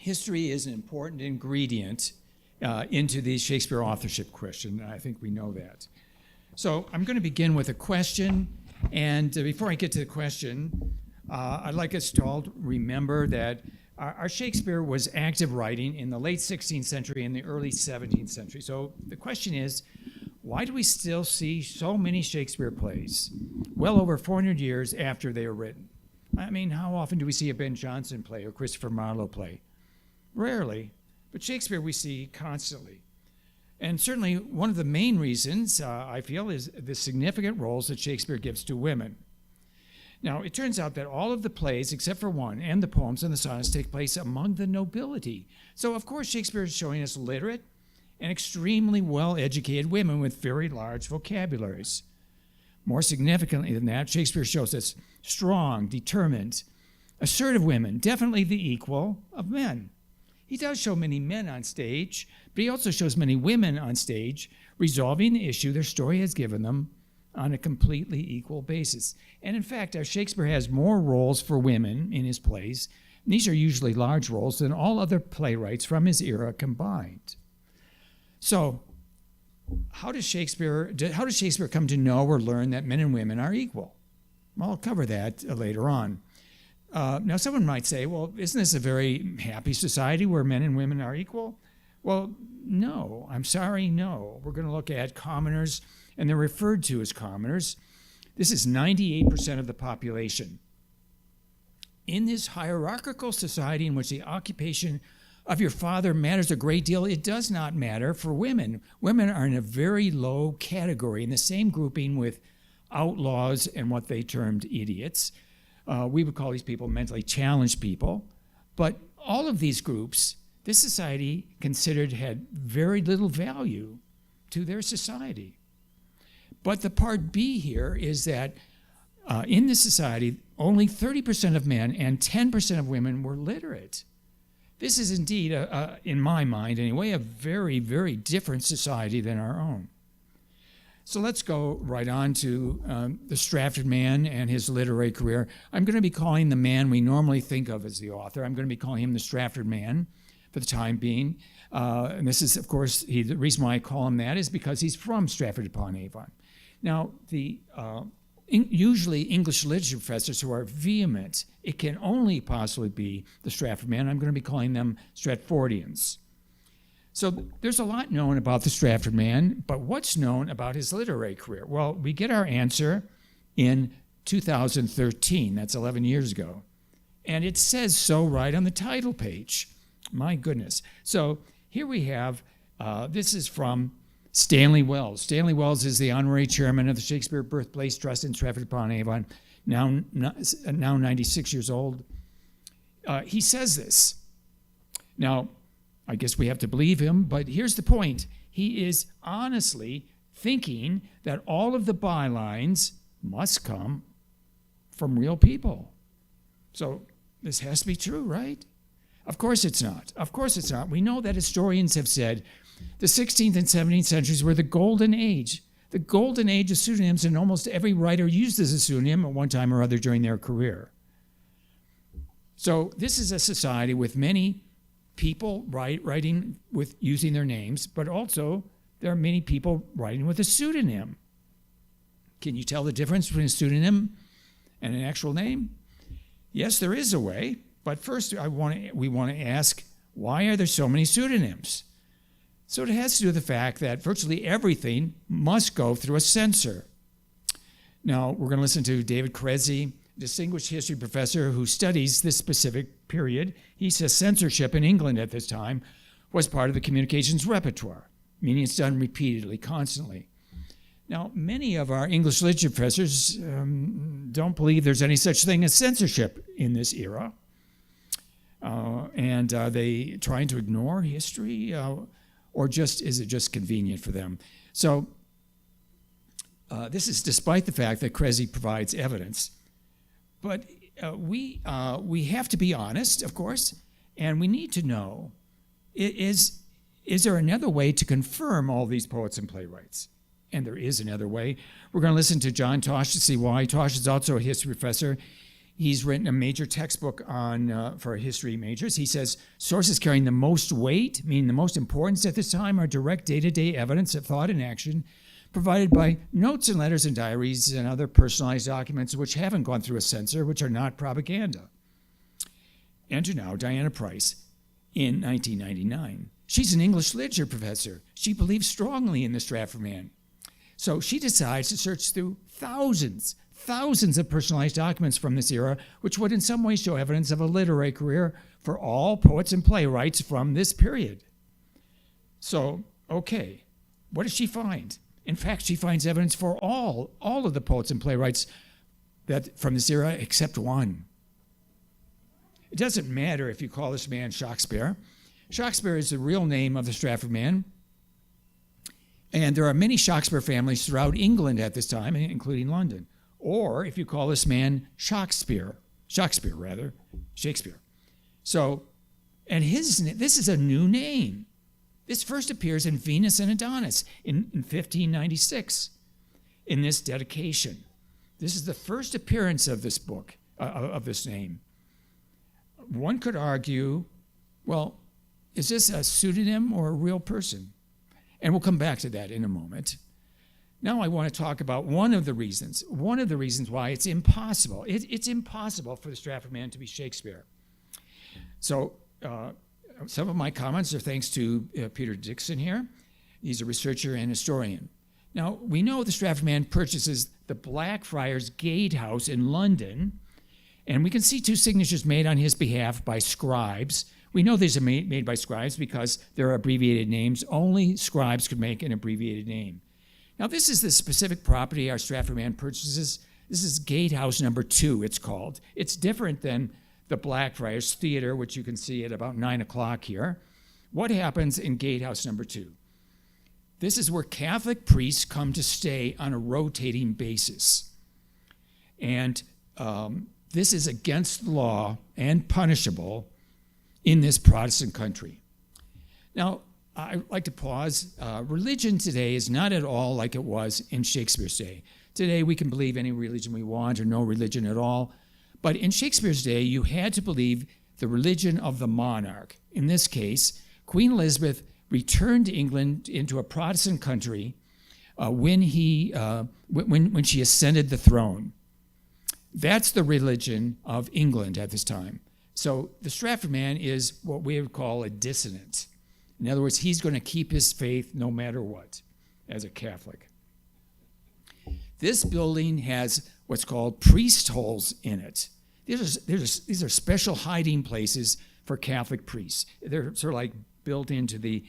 history is an important ingredient into the Shakespeare authorship question. I think we know that. So I'm going to begin with a question, and before I get to the question, I'd like us to all remember that our Shakespeare was active writing in the late 16th century and the early 17th century. So the question is, why do we still see so many Shakespeare plays well over 400 years after they were written? I mean, how often do we see a Ben Jonson play or Christopher Marlowe play? Rarely, but Shakespeare we see constantly. And certainly one of the main reasons, I feel, is the significant roles that Shakespeare gives to women. Now, it turns out that all of the plays, except for one, and the poems and the sonnets, take place among the nobility. So, of course, Shakespeare is showing us literate and extremely well-educated women with very large vocabularies. More significantly than that, Shakespeare shows us strong, determined, assertive women, definitely the equal of men. He does show many men on stage, but he also shows many women on stage resolving the issue their story has given them on a completely equal basis. And in fact, our Shakespeare has more roles for women in his plays, and these are usually large roles, than all other playwrights from his era combined. So, how does Shakespeare come to know or learn that men and women are equal? Well, I'll cover that later on. Now, someone might say, well, isn't this a very happy society where men and women are equal? Well, no, I'm sorry, no. We're going to look at commoners, and they're referred to as commoners. This is 98% of the population. In this hierarchical society in which the occupation of your father matters a great deal, it does not matter for women. Women are in a very low category, in the same grouping with outlaws and what they termed idiots. We would call these people mentally challenged people. But all of these groups, this society considered had very little value to their society. But the part B here is that in this society, only 30% of men and 10% of women were literate. This is indeed, in my mind anyway, a very, very different society than our own. So let's go right on to the Stratford man and his literary career. I'm going to be calling the man we normally think of as the author, I'm going to be calling him the Stratford man for the time being. And this is, of course, the reason why I call him that is because he's from Stratford-upon-Avon. Now, usually English literature professors who are vehement, it can only possibly be the Stratford man. I'm going to be calling them Stratfordians. So there's a lot known about the Stratford man, but what's known about his literary career? Well, we get our answer in 2013. That's 11 years ago. And it says so right on the title page. My goodness. So here we have, this is from Stanley Wells. Stanley Wells is the honorary chairman of the Shakespeare Birthplace Trust in Stratford-upon-Avon, now 96 years old. He says this. Now, I guess we have to believe him, but here's the point. He is honestly thinking that all of the bylines must come from real people. So this has to be true, right? Of course it's not. Of course it's not. We know that historians have said the 16th and 17th centuries were the golden age of pseudonyms, and almost every writer used as a pseudonym at one time or other during their career. So this is a society with many people writing with using their names, but also there are many people writing with a pseudonym. Can you tell the difference between a pseudonym and an actual name? Yes, there is a way, but first we want to ask, why are there so many pseudonyms? So it has to do with the fact that virtually everything must go through a censor. Now, we're going to listen to David Cressy, distinguished history professor who studies this specific period. He says censorship in England at this time was part of the communications repertoire, meaning it's done repeatedly, constantly. Now, many of our English literature professors don't believe there's any such thing as censorship in this era. And are they trying to ignore history? Or is it just convenient for them? So this is despite the fact that Cressy provides evidence. But we have to be honest, of course, and we need to know, is there another way to confirm all these poets and playwrights? And there is another way. We're going to listen to John Tosh to see why. Tosh is also a history professor. He's written a major textbook on for history majors. He says sources carrying the most weight, meaning the most importance at this time, are direct day-to-day evidence of thought and action provided by notes and letters and diaries and other personalized documents which haven't gone through a censor, which are not propaganda. Enter now Diana Price in 1999. She's an English literature professor. She believes strongly in the Stratford man. So she decides to search through thousands of personalized documents from this era, which would in some ways show evidence of a literary career for all poets and playwrights from this period. So, okay, what does she find? In fact, she finds evidence for all of the poets and playwrights that from this era except one. It doesn't matter if you call this man Shakespeare. Shakespeare is the real name of the Stratford man. And there are many Shakespeare families throughout England at this time, including London. Or if you call this man Shakespeare. So, and this is a new name. This first appears in Venus and Adonis in 1596 in this dedication. This is the first appearance of this book, of this name. One could argue, well, is this a pseudonym or a real person? And we'll come back to that in a moment. Now I want to talk about one of the reasons why it's impossible. It's impossible for the Stratford man to be Shakespeare. So some of my comments are thanks to Peter Dixon here. He's a researcher and historian. Now, we know the Stratford man purchases the Blackfriars Gatehouse in London, and we can see two signatures made on his behalf by scribes. We know these are made by scribes because they're abbreviated names. Only scribes could make an abbreviated name. Now, this is the specific property our Stratford man purchases. This is Gatehouse number 2, it's called. It's different than the Blackfriars Theater, which you can see at about 9 o'clock here. What happens in Gatehouse number 2? This is where Catholic priests come to stay on a rotating basis. And this is against the law and punishable in this Protestant country. Now, I'd like to pause. Religion today is not at all like it was in Shakespeare's day. Today, we can believe any religion we want or no religion at all. But in Shakespeare's day, you had to believe the religion of the monarch. In this case, Queen Elizabeth returned to England into a Protestant country when she ascended the throne. That's the religion of England at this time. So the Stratford man is what we would call a dissonant. In other words, he's going to keep his faith no matter what, as a Catholic. This building has what's called priest holes in it. These are special hiding places for Catholic priests. They're sort of like built into the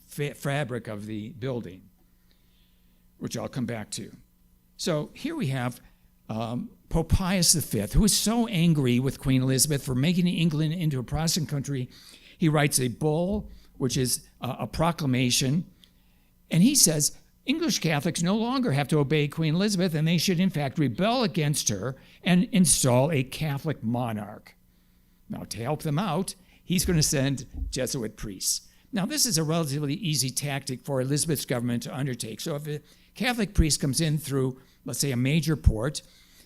fabric of the building, which I'll come back to. So here we have Pope Pius V, who is so angry with Queen Elizabeth for making England into a Protestant country. He writes a bull, which is a proclamation, and he says English Catholics no longer have to obey Queen Elizabeth, and they should in fact rebel against her and install a Catholic monarch. Now, to help them out, he's going to send Jesuit priests. Now, this is a relatively easy tactic for Elizabeth's government to undertake. So if a Catholic priest comes in through, let's say, a major port,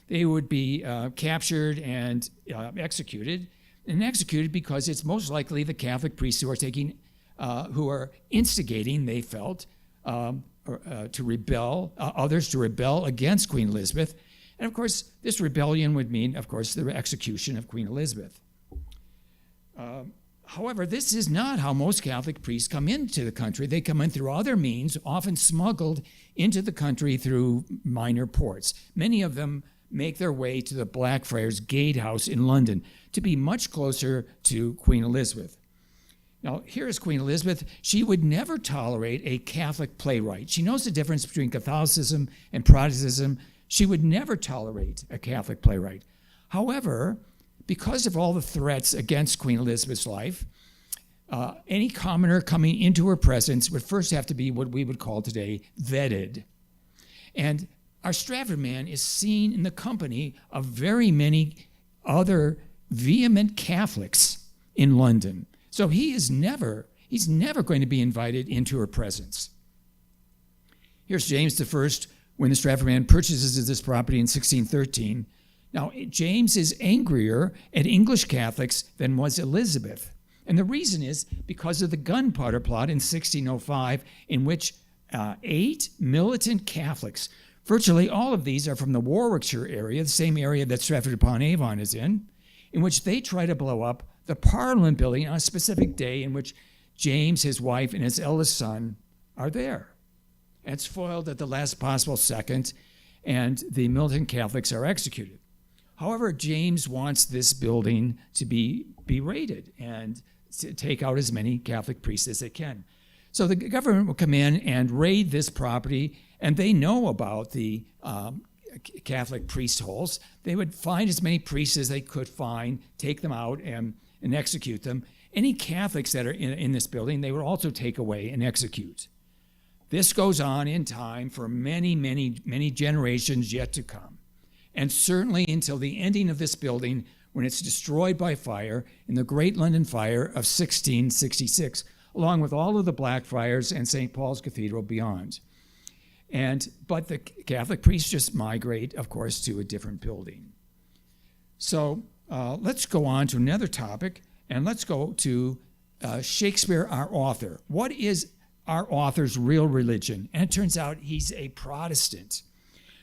they would be captured and executed. And executed because it's most likely the Catholic priests who are instigating, they felt, to rebel, others to rebel against Queen Elizabeth. And of course, this rebellion would mean, of course, the execution of Queen Elizabeth. However, this is not how most Catholic priests come into the country. They come in through other means, often smuggled into the country through minor ports. Many of them make their way to the Blackfriars Gatehouse in London to be much closer to Queen Elizabeth. Now, here is Queen Elizabeth. She would never tolerate a Catholic playwright. She knows the difference between Catholicism and Protestantism. She would never tolerate a Catholic playwright. However, because of all the threats against Queen Elizabeth's life, any commoner coming into her presence would first have to be what we would call today vetted. And our Stratford man is seen in the company of very many other vehement Catholics in London. So he's never going to be invited into her presence. Here's James I when the Stratford man purchases this property in 1613. Now, James is angrier at English Catholics than was Elizabeth. And the reason is because of the gunpowder plot in 1605, in which 8 militant Catholics, virtually all of these are from the Warwickshire area, the same area that Stratford-upon-Avon is in which they try to blow up the Parliament building on a specific day in which James, his wife, and his eldest son are there. And it's foiled at the last possible second, and the militant Catholics are executed. However, James wants this building to be berated and to take out as many Catholic priests as they can. So the government will come in and raid this property, and they know about the Catholic priest holes. They would find as many priests as they could find, take them out, and execute them. Any Catholics that are in this building, they would also take away and execute. This goes on in time for many, many, many generations yet to come. And certainly until the ending of this building, when it's destroyed by fire in the Great London Fire of 1666, along with all of the Blackfriars and St. Paul's Cathedral beyond. But the Catholic priests just migrate, of course, to a different building. So let's go on to another topic, and let's go to Shakespeare, our author. What is our author's real religion? And it turns out he's a Protestant.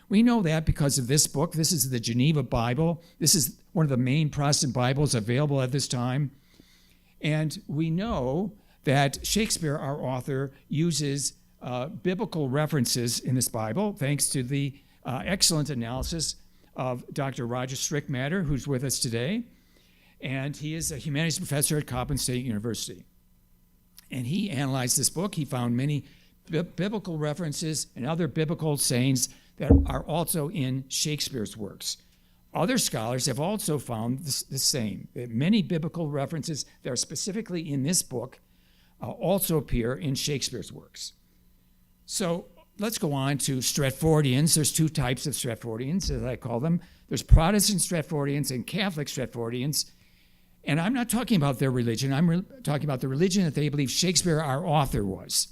We know that because of this book. This is the Geneva Bible. This is one of the main Protestant Bibles available at this time. And we know that Shakespeare, our author, uses biblical references in this Bible, thanks to the excellent analysis of Dr. Roger Strickmatter, who's with us today. And he is a humanities professor at Coppin State University. And he analyzed this book. He found many biblical references and other biblical sayings that are also in Shakespeare's works. Other scholars have also found the same. Many biblical references that are specifically in this book also appear in Shakespeare's works. So let's go on to Stratfordians. There's 2 types of Stratfordians, as I call them. There's Protestant Stratfordians and Catholic Stratfordians. And I'm not talking about their religion. I'm talking about the religion that they believe Shakespeare, our author, was.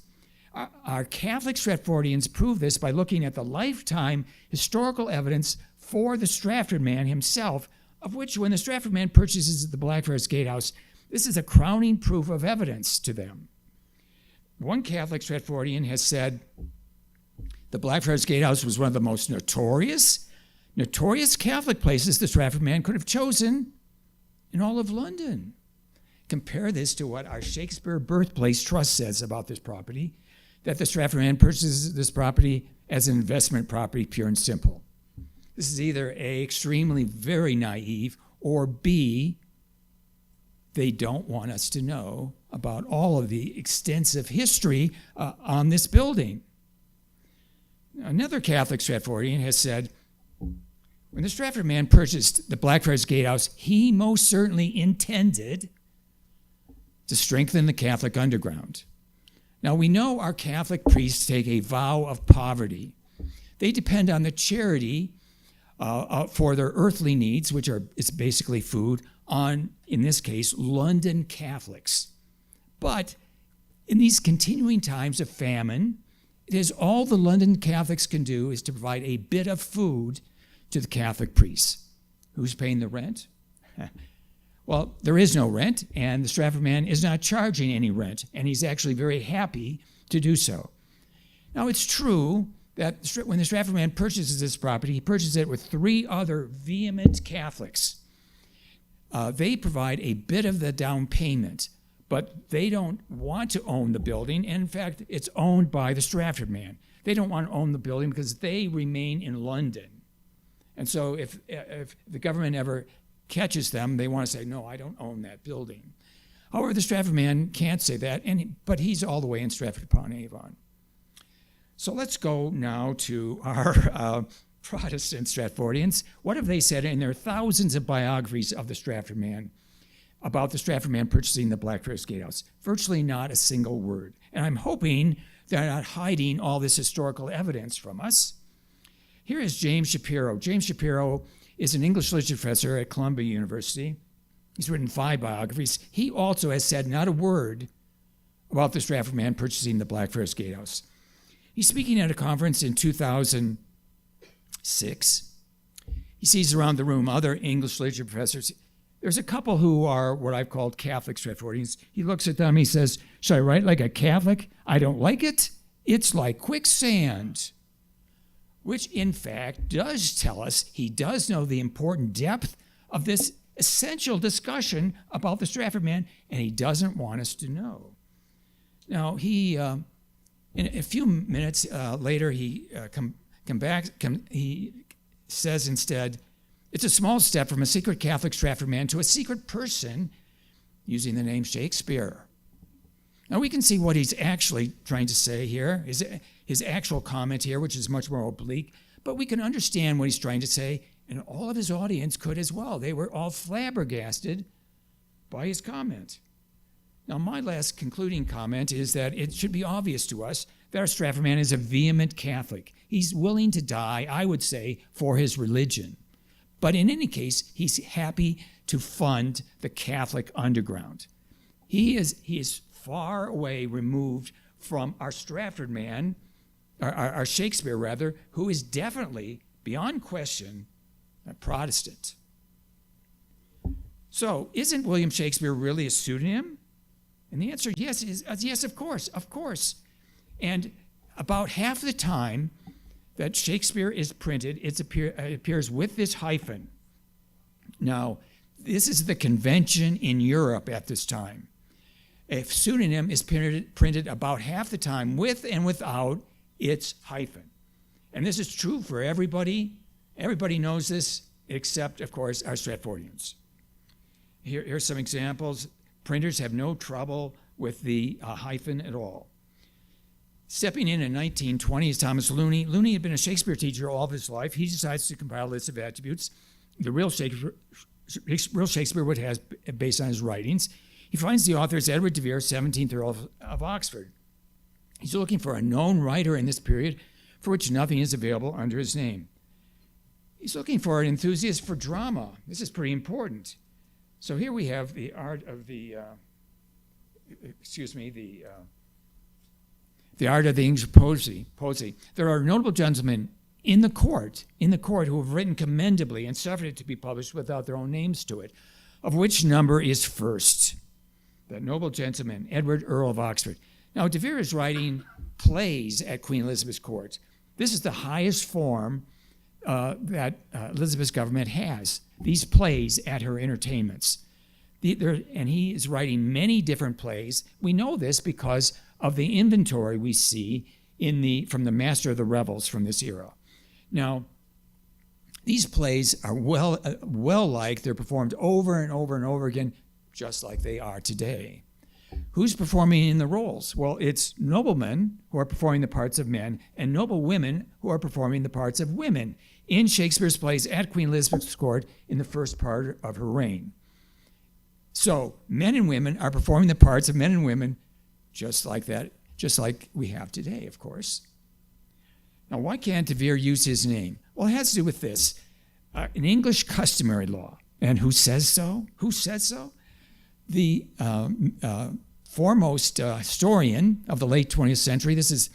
Our Catholic Stratfordians prove this by looking at the lifetime historical evidence for the Stratford man himself, of which when the Stratford man purchases the Blackfriars Gatehouse, this is a crowning proof of evidence to them. One Catholic Stratfordian has said the Blackfriars Gatehouse was one of the most notorious Catholic places the Stratford man could have chosen in all of London. Compare this to what our Shakespeare Birthplace Trust says about this property, that the Stratford man purchases this property as an investment property, pure and simple. This is either A, extremely very naive, or B, they don't want us to know about all of the extensive history on this building. Another Catholic Stratfordian has said, when the Stratford man purchased the Blackfriars Gatehouse, he most certainly intended to strengthen the Catholic underground. Now, we know our Catholic priests take a vow of poverty. They depend on the charity for their earthly needs, which is basically food, on, in this case, London Catholics. But in these continuing times of famine, it is all the London Catholics can do is to provide a bit of food to the Catholic priests. Who's paying the rent? Well, there is no rent, and the Stratford man is not charging any rent, and he's actually very happy to do so. Now, it's true that when the Stratford man purchases this property, he purchases it with 3 other vehement Catholics. They provide a bit of the down payment, but they don't want to own the building, and in fact, it's owned by the Stratford man. They don't want to own the building because they remain in London. And so if the government ever catches them, they want to say, no, I don't own that building. However, the Stratford man can't say that, but he's all the way in Stratford-upon-Avon. So let's go now to our Protestant Stratfordians. What have they said in their thousands of biographies of the Stratford man about the Stratford man purchasing the Blackfriars Gatehouse? Virtually not a single word. And I'm hoping they're not hiding all this historical evidence from us. Here is James Shapiro. James Shapiro is an English literature professor at Columbia University. He's written 5 biographies. He also has said not a word about the Stratford man purchasing the Blackfriars Gatehouse. He's speaking at a conference in 2000 6. He sees around the room other English literature professors. There's a couple who are what I've called Catholic Stratfordians. He looks at them, he says, should I write like a Catholic? I don't like it. It's like quicksand. Which, in fact, does tell us he does know the important depth of this essential discussion about the Stratford man, and he doesn't want us to know. Now, he, in a few minutes later, he he says instead, it's a small step from a secret Catholic Stratford man to a secret person using the name Shakespeare. Now we can see what he's actually trying to say here, his actual comment here, which is much more oblique, but we can understand what he's trying to say, and all of his audience could as well. They were all flabbergasted by his comment. Now my last concluding comment is that it should be obvious to us that our Stratford man is a vehement Catholic. He's willing to die, I would say, for his religion. But in any case, he's happy to fund the Catholic underground. He is far away removed from our Stratford man, our Shakespeare rather, who is definitely, beyond question, a Protestant. So, isn't William Shakespeare really a pseudonym? And the answer is yes, of course. And about half the time that Shakespeare is printed, it appears with this hyphen. Now, this is the convention in Europe at this time. A pseudonym is printed about half the time with and without its hyphen. And this is true for everybody. Everybody knows this, except, of course, our Stratfordians. Here's some examples. Printers have no trouble with the hyphen at all. Stepping in 1920 is Thomas Looney. Looney had been a Shakespeare teacher all of his life. He decides to compile a list of attributes the real Shakespeare would have based on his writings. He finds the author is Edward de Vere, 17th Earl of Oxford. He's looking for a known writer in this period for which nothing is available under his name. He's looking for an enthusiast for drama. This is pretty important. So here we have the art of the art of the English poesy. There are notable gentlemen in the court who have written commendably and suffered it to be published without their own names to it, of which number is first. That noble gentleman, Edward, Earl of Oxford. Now, de Vere is writing plays at Queen Elizabeth's court. This is the highest form that Elizabeth's government has, these plays at her entertainments. And he is writing many different plays. We know this because of the inventory we see from the Master of the Revels from this era. Now, these plays are well liked. They're performed over and over and over again, just like they are today. Who's performing in the roles? Well, it's noblemen who are performing the parts of men and noble women who are performing the parts of women in Shakespeare's plays at Queen Elizabeth's court in the first part of her reign. So men and women are performing the parts of men and women just like that, just like we have today, of course. Now, why can't de Vere use his name? Well, it has to do with this. An English customary law. And who says so? Who says so? The foremost historian of the late 20th century, this is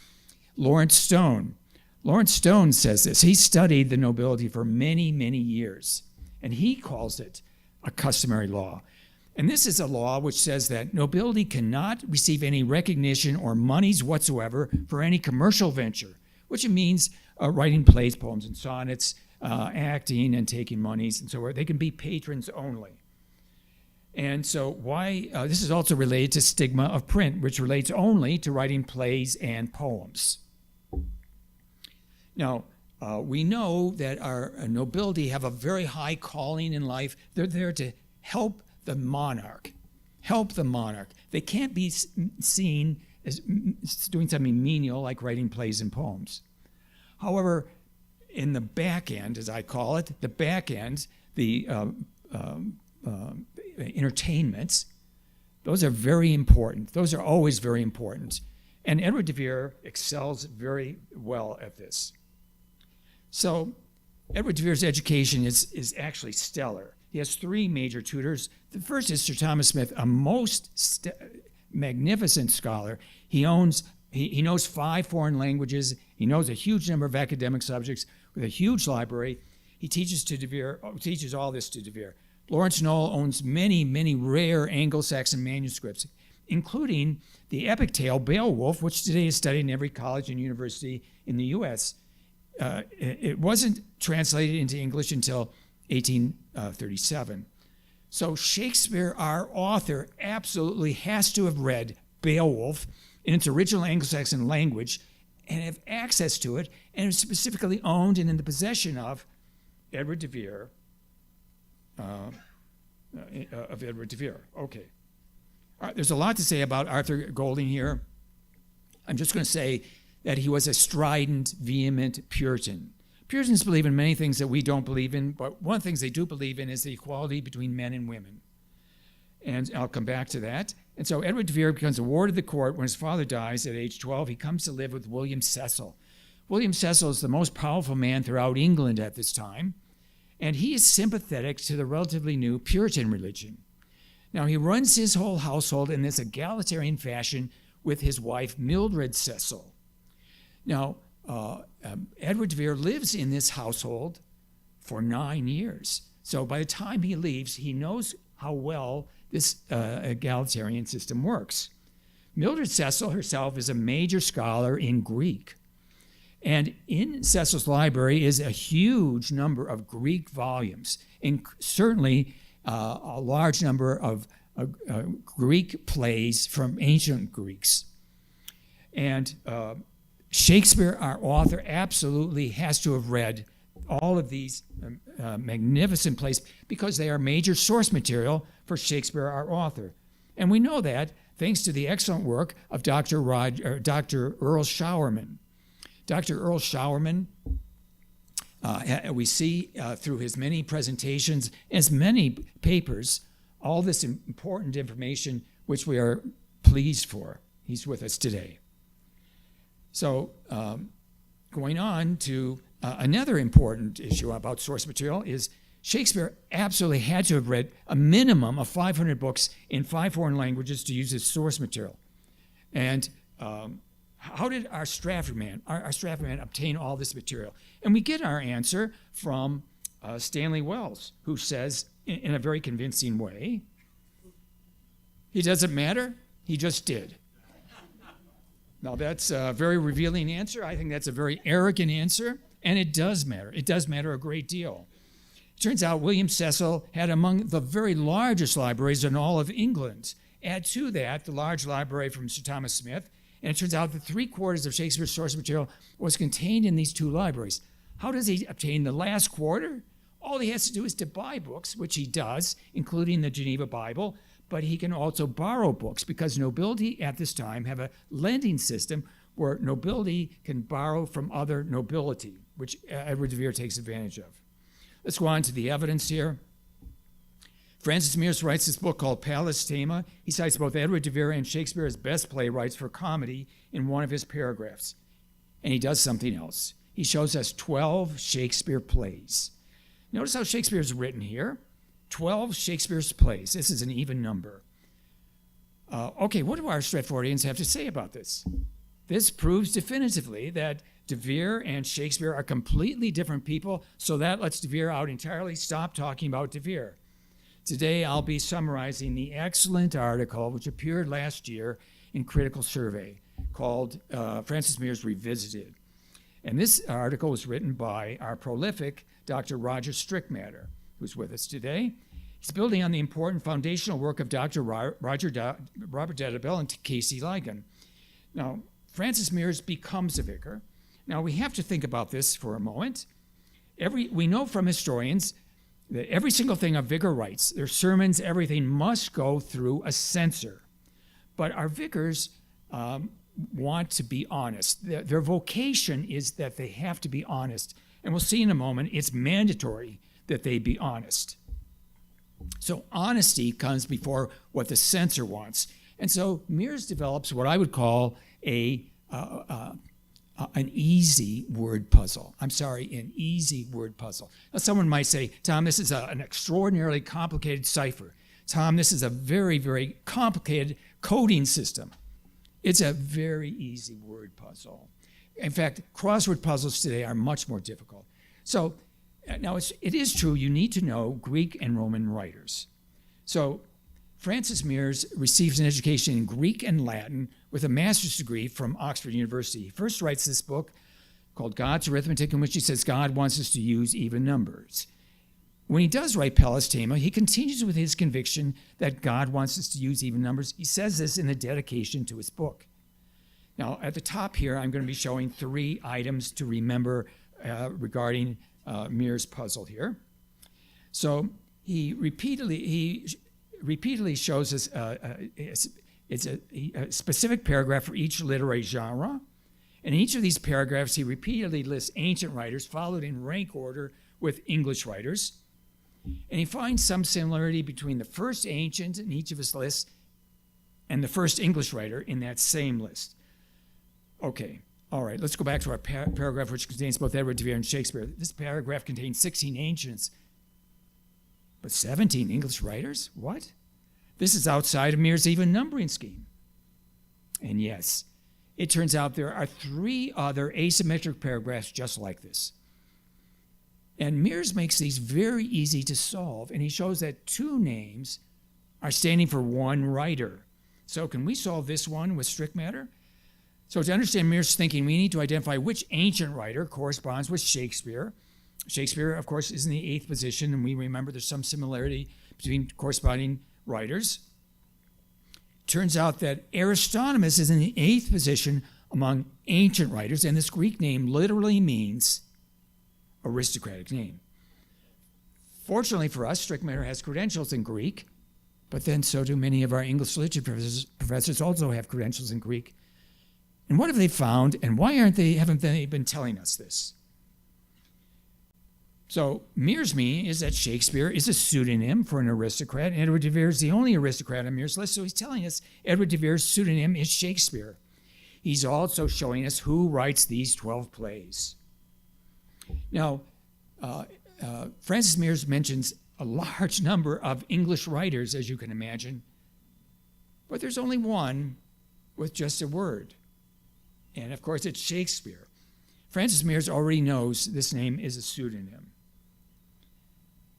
Laurence Stone. Laurence Stone says this. He studied the nobility for many, many years, and he calls it a customary law. And this is a law which says that nobility cannot receive any recognition or monies whatsoever for any commercial venture, which means writing plays, poems, and sonnets, acting and taking monies, and so on. They can be patrons only. And so this is also related to stigma of print, which relates only to writing plays and poems. Now, we know that our nobility have a very high calling in life. They're there to help the monarch. They can't be seen as doing something menial like writing plays and poems. However, in the back end, as I call it, the back end, the entertainments, those are very important. Those are always very important. And Edward de Vere excels very well at this. So Edward de Vere's education is actually stellar. He has three major tutors. The first is Sir Thomas Smith, a most magnificent scholar. He knows 5 foreign languages. He knows a huge number of academic subjects. with a huge library. He teaches all this to de Vere. Laurence Nowell owns many, many rare Anglo-Saxon manuscripts, including the epic tale Beowulf, which today is studied in every college and university in the U.S. It wasn't translated into English until 1837. So Shakespeare, our author, absolutely has to have read Beowulf in its original Anglo-Saxon language and have access to it, and is specifically owned and in the possession of Edward de Vere, Okay. All right, there's a lot to say about Arthur Golding here. I'm just going to say that he was a strident, vehement Puritan. Puritans believe in many things that we don't believe in, but one of the things they do believe in is the equality between men and women. And I'll come back to that. And so Edward de Vere becomes a ward of the court. When his father dies at age 12, he comes to live with William Cecil. William Cecil is the most powerful man throughout England at this time, and he is sympathetic to the relatively new Puritan religion. Now, he runs his whole household in this egalitarian fashion with his wife, Mildred Cecil. Now, Edward de Vere lives in this household for 9 years. So by the time he leaves, he knows how well this egalitarian system works. Mildred Cecil herself is a major scholar in Greek. And in Cecil's library is a huge number of Greek volumes, and certainly a large number of Greek plays from ancient Greeks. And Shakespeare, our author, absolutely has to have read all of these magnificent plays because they are major source material for Shakespeare, our author. And we know that thanks to the excellent work of Dr. Earl Showerman. Dr. Earl Showerman, we see through his many presentations, as many papers, all this important information which we are pleased for. He's with us today. So going on to another important issue about source material is Shakespeare absolutely had to have read a minimum of 500 books in 5 foreign languages to use as source material. And how did our Stratford man obtain all this material? And we get our answer from Stanley Wells, who says in a very convincing way, "He doesn't matter, he just did." Now that's a very revealing answer. I think that's a very arrogant answer, and it does matter. It does matter a great deal. It turns out William Cecil had among the very largest libraries in all of England. Add to that the large library from Sir Thomas Smith, and it turns out that 3/4 of Shakespeare's source material was contained in these 2 libraries. How does he obtain the last quarter? All he has to do is to buy books, which he does, including the Geneva Bible, but he can also borrow books because nobility at this time have a lending system where nobility can borrow from other nobility, which Edward de Vere takes advantage of. Let's go on to the evidence here. Francis Mears writes this book called Palestema. He cites both Edward de Vere and Shakespeare as best playwrights for comedy in one of his paragraphs. And he does something else. He shows us 12 Shakespeare plays. Notice how Shakespeare is written here. 12 Shakespeare's plays. This is an even number. Okay, what do our Stratfordians have to say about this? This proves definitively that de Vere and Shakespeare are completely different people, so that lets de Vere out entirely. Stop talking about de Vere. Today, I'll be summarizing the excellent article which appeared last year in Critical Survey called Francis Mears Revisited. And this article was written by our prolific Dr. Roger Strickmatter, who's with us today. He's building on the important foundational work of Dr. Robert Dedabell and Casey Ligon. Now, Francis Mears becomes a vicar. Now, we have to think about this for a moment. We know from historians that every single thing a vicar writes, their sermons, everything must go through a censor. But our vicars want to be honest. Their vocation is that they have to be honest. And we'll see in a moment, it's mandatory that they be honest. So honesty comes before what the censor wants. And so Mears develops what I would call an easy word puzzle. An easy word puzzle. Now someone might say, Tom, this is an extraordinarily complicated cipher. Tom, this is a very, very complicated coding system. It's a very easy word puzzle. In fact, crossword puzzles today are much more difficult. So now it is true you need to know Greek and Roman writers. So Francis Mears receives an education in Greek and Latin with a master's degree from Oxford University. He first writes this book called God's Arithmetic, in which he says God wants us to use even numbers. When he does write Pelastema, he continues with his conviction that God wants us to use even numbers. He says this in the dedication to his book. Now, at the top here, I'm going to be showing 3 items to remember regarding Mears' puzzle here. So he repeatedly shows us it's a specific paragraph for each literary genre. And in each of these paragraphs, he repeatedly lists ancient writers, followed in rank order with English writers. And he finds some similarity between the first ancient in each of his lists and the first English writer in that same list. Okay, all right, let's go back to our paragraph, which contains both Edward de Vere and Shakespeare. This paragraph contains 16 ancients, but 17 English writers? What? This is outside of Mears' even numbering scheme. And yes, it turns out there are 3 other asymmetric paragraphs just like this. And Mears makes these very easy to solve, and he shows that 2 names are standing for 1 writer. So can we solve this one with strict matter? So to understand Mears' thinking, we need to identify which ancient writer corresponds with Shakespeare. Shakespeare, of course, is in the 8th position, and we remember there's some similarity between corresponding writers. Turns out that Aristonymus is in the 8th position among ancient writers, and this Greek name literally means aristocratic name. Fortunately for us, strict matter has credentials in Greek, but then so do many of our English literature professors also have credentials in Greek. And what have they found, and why haven't they been telling us this? So Mears' meaning is that Shakespeare is a pseudonym for an aristocrat, and Edward de Vere is the only aristocrat on Mears' list, so he's telling us Edward de Vere's pseudonym is Shakespeare. He's also showing us who writes these 12 plays. Now, Francis Mears mentions a large number of English writers, as you can imagine, but there's only one with just a word. And of course, it's Shakespeare. Francis Mears already knows this name is a pseudonym.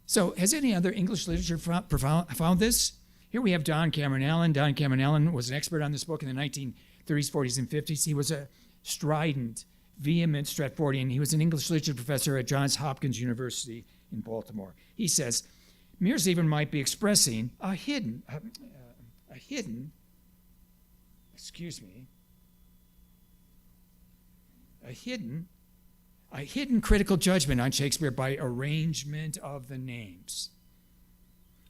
So has any other English literature found this? Here we have Don Cameron Allen. Don Cameron Allen was an expert on this book in the 1930s, 40s, and 50s. He was a strident, vehement Stratfordian. He was an English literature professor at Johns Hopkins University in Baltimore. He says, Mears even might be expressing a hidden critical judgment on Shakespeare by arrangement of the names.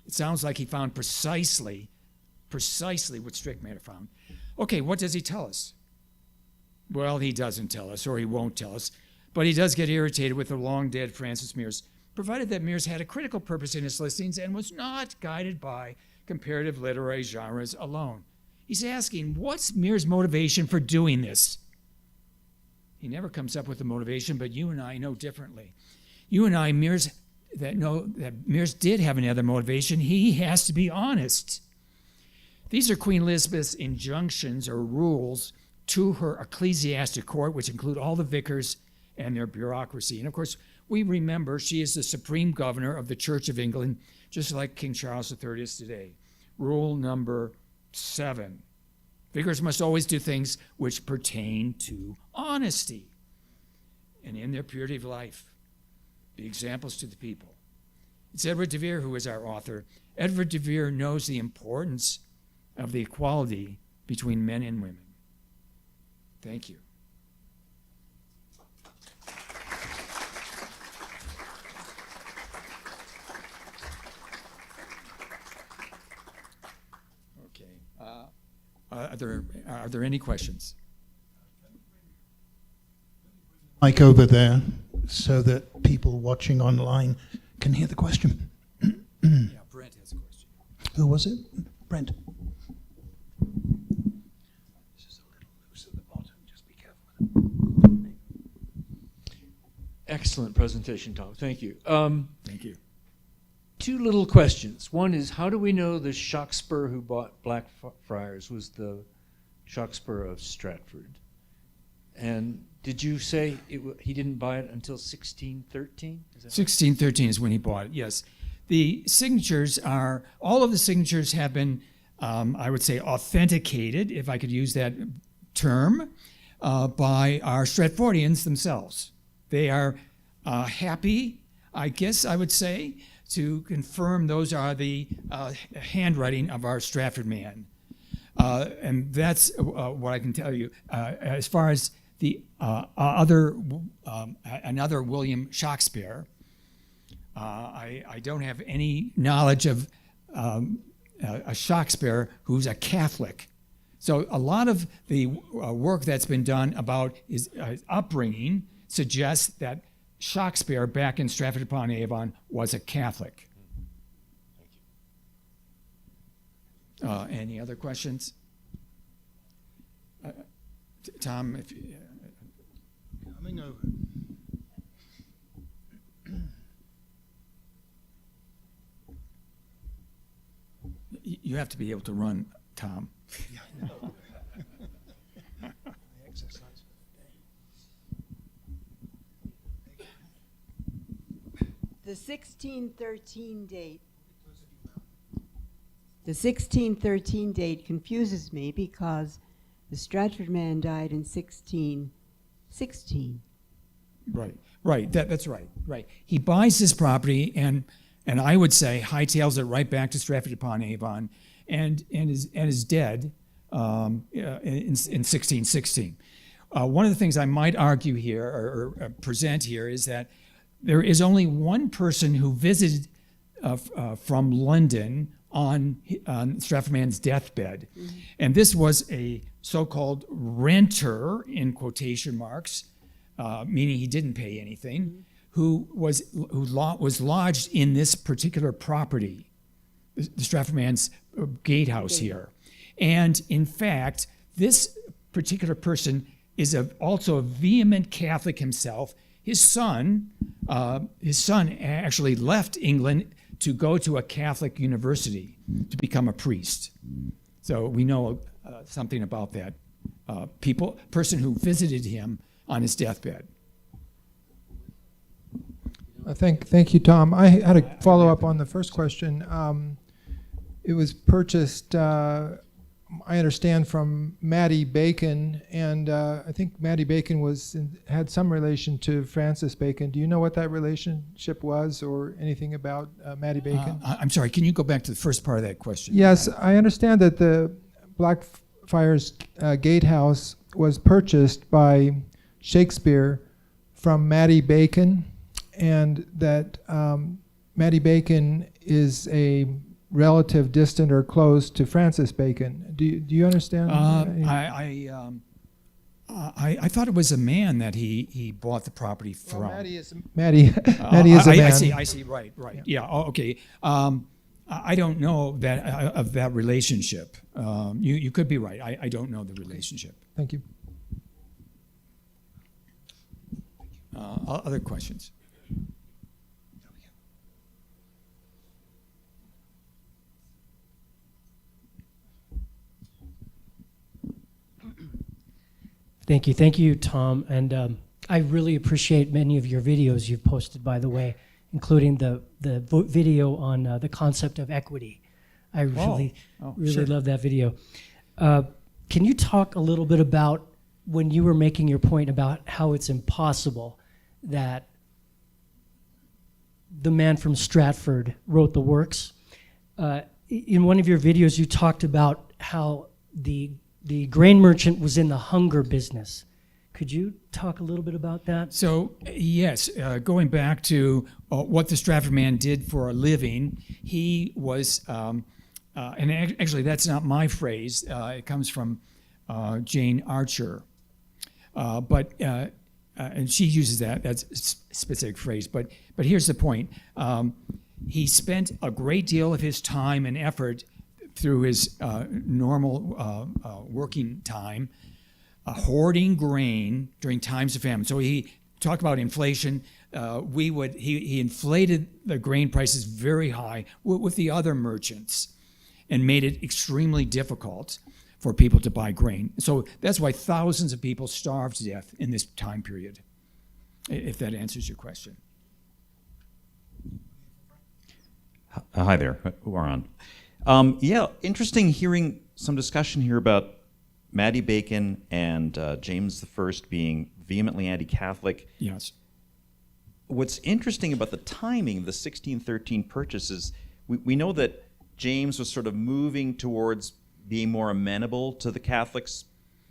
It sounds like he found precisely what strict matter found. Okay, what does he tell us? Well, he doesn't tell us, or he won't tell us, but he does get irritated with the long-dead Francis Mears, provided that Mears had a critical purpose in his listings and was not guided by comparative literary genres alone. He's asking, what's Mears' motivation for doing this? He never comes up with the motivation, but you and I know differently. You and I know that Mears did have another motivation. He has to be honest. These are Queen Elizabeth's injunctions or rules to her ecclesiastic court, which include all the vicars and their bureaucracy. And of course, we remember she is the supreme governor of the Church of England, just like King Charles III is today. Rule number 7. Vicars must always do things which pertain to honesty and in their purity of life, be examples to the people. It's Edward de Vere who is our author. Edward de Vere knows the importance of the equality between men and women. Thank you. Are there any questions? Mic over there so that people watching online can hear the question. Yeah, Brent has a question. Who was it? Brent. This is a little loose at the bottom. Just be careful. Excellent presentation, Tom. Thank you. Thank you. 2 little questions. One is, how do we know the Shakespeare who bought Blackfriars was the Shakespeare of Stratford? And Did you say he didn't buy it until 1613? 1613 is when he bought it, yes. The signatures are, all of the signatures have been, I would say, authenticated, if I could use that term, by our Stratfordians themselves. They are happy, I guess I would say, to confirm those are the handwriting of our Stratford man. And that's what I can tell you. As far as the another William Shakespeare, I don't have any knowledge of a Shakespeare who's a Catholic. So a lot of the work that's been done about his upbringing suggests that Shakespeare back in Stratford-upon-Avon was a Catholic. Any other questions? Tom, if you, Coming over. you have to be able to run, Tom. The 1613 date. The 1613 date confuses me because the Stratford man died in 1616. Right. That's right. Right. He buys this property and I would say hightails it right back to Stratford-upon-Avon and is dead in 1616. One of the things I might argue here or present here is that there is only one person who visited from London on Stratford man's deathbed, and this was a so-called renter in quotation marks, meaning he didn't pay anything, who was lodged in this particular property, the Stratford man's gatehouse here, and in fact, this particular person is also a vehement Catholic himself. His son actually left England to go to a Catholic university to become a priest. So we know something about that person who visited him on his deathbed. Thank you, Tom. I had a follow-up on the first question. It was purchased, I understand, from Maddie Bacon, and I think Maddie Bacon had some relation to Francis Bacon. Do you know what that relationship was or anything about Maddie Bacon? I'm sorry, can you go back to the first part of that question? Yes, I understand that the Blackfriars Gatehouse was purchased by Shakespeare from Maddie Bacon, and that Maddie Bacon is a relative, distant, or close to Francis Bacon. Do you understand? I thought it was a man that he bought the property from. Well, Maddie is a man. I see. Right. Yeah. Okay. I don't know that of that relationship. You could be right. I don't know the relationship. Thank you. Other questions? Thank you, Tom. And I really appreciate many of your videos you've posted, by the way, including the video on the concept of equity. I really sure. love that video. Can you talk a little bit about when you were making your point about how it's impossible that the man from Stratford wrote the works? In one of your videos, you talked about how the grain merchant was in the hunger business. Could you talk a little bit about that? So, yes, going back to what the Stratford man did for a living, he was, and actually that's not my phrase, it comes from Jane Archer, and she uses that's a specific phrase, but here's the point. He spent a great deal of his time and effort through his normal working time, hoarding grain during times of famine. So he talked about inflation. He inflated the grain prices very high with the other merchants and made it extremely difficult for people to buy grain. So that's why thousands of people starved to death in this time period, if that answers your question. Hi there, who are on? Yeah, interesting hearing some discussion here about Maddie Bacon and James I being vehemently anti-Catholic. Yes. What's interesting about the timing of the 1613 purchase is we know that James was sort of moving towards being more amenable to the Catholics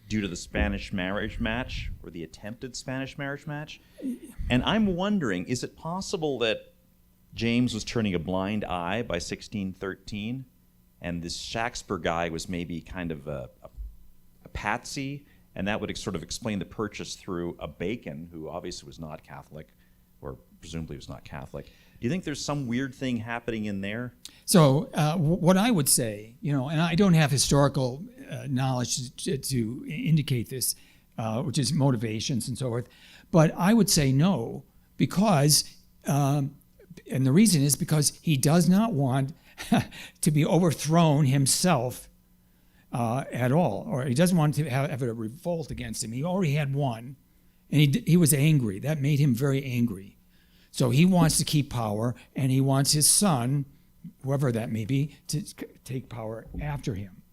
due to the Spanish marriage match, or the attempted Spanish marriage match. And I'm wondering, is it possible that James was turning a blind eye by 1613, and this Shakespeare guy was maybe kind of a patsy, and that would sort of explain the purchase through a Bacon, who obviously was not Catholic, or presumably was not Catholic. Do you think there's some weird thing happening in there? So what I would say, and I don't have historical knowledge to indicate this, which is motivations and so forth, but I would say no, because, and the reason is because he does not want to be overthrown himself at all, or he doesn't want to have a revolt against him. He already had one, and he was angry. That made him very angry. So he wants to keep power, and he wants his son, whoever that may be, to take power after him.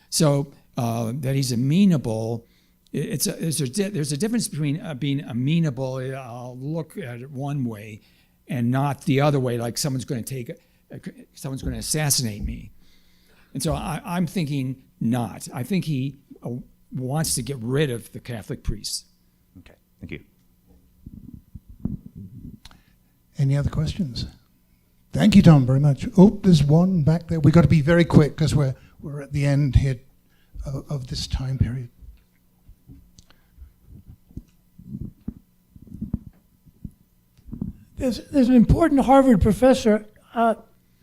So that he's amenable, there's a difference between being amenable, I'll look at it one way, and not the other way, like someone's going to assassinate me. And so I'm thinking not. I think he wants to get rid of the Catholic priests. Okay, thank you. Any other questions? Thank you, Tom, very much. Oh, there's one back there. We've got to be very quick because we're at the end here of this time period. There's an important Harvard professor,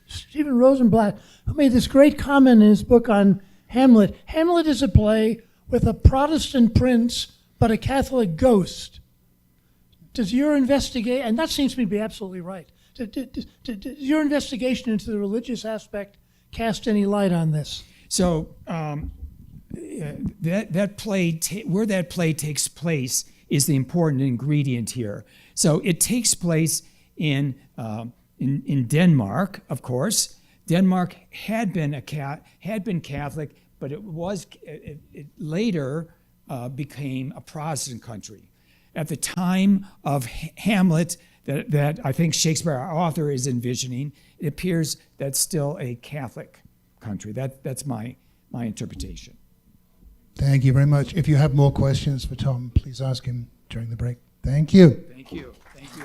Stephen Rosenblatt, who made this great comment in his book on Hamlet. Hamlet is a play with a Protestant prince but a Catholic ghost. Does your investigation, and that seems to me to be absolutely right, does your investigation into the religious aspect cast any light on this? So that play, where that play takes place is the important ingredient here. So it takes place in Denmark, of course. Denmark had been Catholic, but it later became a Protestant country. At the time of Hamlet, that I think Shakespeare, our author, is envisioning, it appears that's still a Catholic country. That's my interpretation. Thank you very much. If you have more questions for Tom, please ask him during the break. Thank you. Thank you. Thank you.